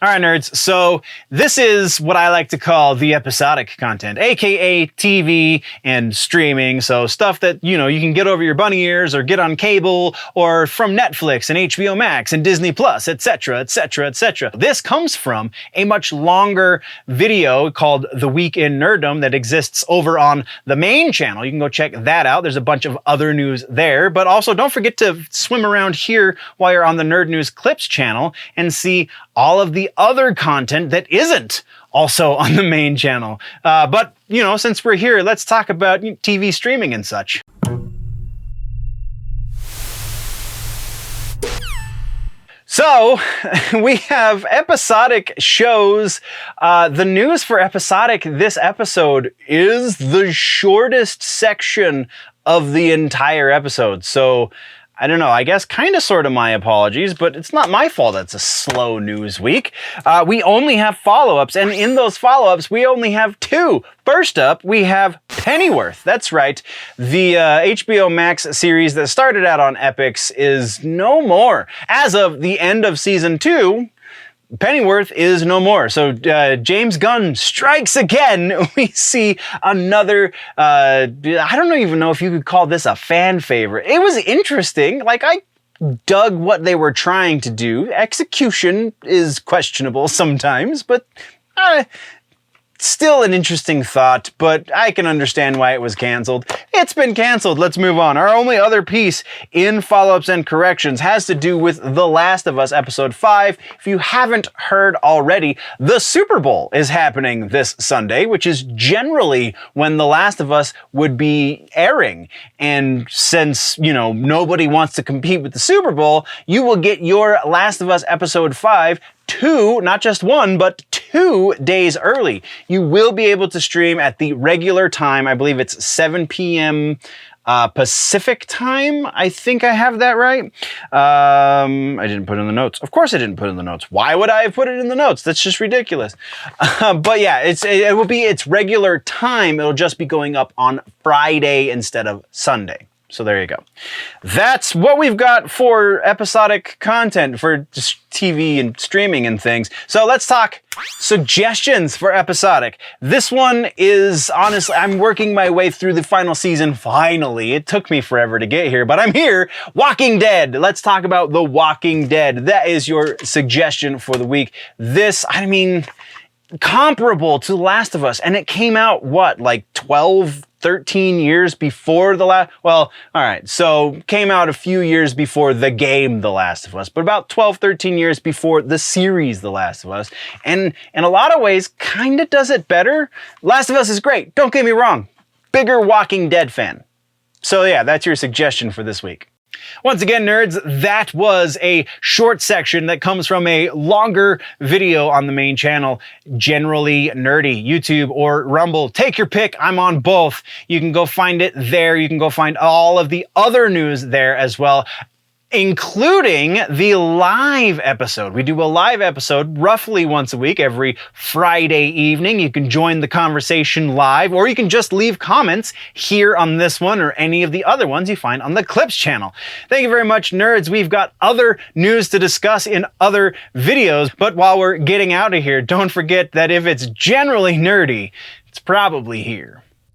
All right, nerds. So this is what I like to call the episodic content, aka TV and streaming. So stuff that, you can get over your bunny ears or get on cable or from Netflix and HBO Max and Disney Plus, etc., etc., etc. This comes from a much longer video called The Week in Nerddom that exists over on the main channel. You can go check that out. There's a bunch of other news there, but also don't forget to swim around here while you're on the Nerd News Clips channel and see all of the other content that isn't also on the main channel. But, since we're here, let's talk about TV streaming and such. So, we have episodic shows. The news for episodic this episode is the shortest section of the entire episode. So, I don't know, I guess kind of sort of my apologies, but it's not my fault it's a slow news week. We only have follow-ups, and in those follow-ups, we only have two. First up, we have Pennyworth. That's right. The HBO Max series that started out on Epix is no more. As of the end of season 2, Pennyworth is no more. So James Gunn strikes again. We see another, I don't even know if you could call this a fan favorite. It was interesting. I dug what they were trying to do. Execution is questionable sometimes, but still an interesting thought, but I can understand why it was canceled. It's been canceled. Let's move on. Our only other piece in follow-ups and corrections has to do with The Last of Us Episode 5. If you haven't heard already, the Super Bowl is happening this Sunday, which is generally when The Last of Us would be airing. And since, nobody wants to compete with the Super Bowl, you will get your Last of Us Episode 5 not just one, but 2 days early. You will be able to stream at the regular time. I believe it's 7 p.m. Pacific time. I think I have that right. I didn't put it in the notes. Of course I didn't put it in the notes. Why would I have put it in the notes? That's just ridiculous. But yeah, it will be its regular time. It'll just be going up on Friday instead of Sunday. So there you go. That's what we've got for episodic content for just TV and streaming and things. So let's talk suggestions for episodic. This one is, honestly, I'm working my way through the final season. Finally, it took me forever to get here, but I'm here. Walking Dead. Let's talk about The Walking Dead. That is your suggestion for the week. This, comparable to The Last of Us, and it came out, 13 years before the last, so came out a few years before the game The Last of Us, but about 12, 13 years before the series The Last of Us, and in a lot of ways kind of does it better. Last of Us is great, don't get me wrong. Bigger Walking Dead fan. So yeah, that's your suggestion for this week. Once again, nerds, that was a short section that comes from a longer video on the main channel, Generally Nerdy, YouTube or Rumble. Take your pick. I'm on both. You can go find it there. You can go find all of the other news there as well, including the live episode. We do a live episode roughly once a week, every Friday evening. You can join the conversation live, or you can just leave comments here on this one or any of the other ones you find on the Clips channel. Thank you very much, nerds. We've got other news to discuss in other videos, but while we're getting out of here, don't forget that if it's generally nerdy, it's probably here.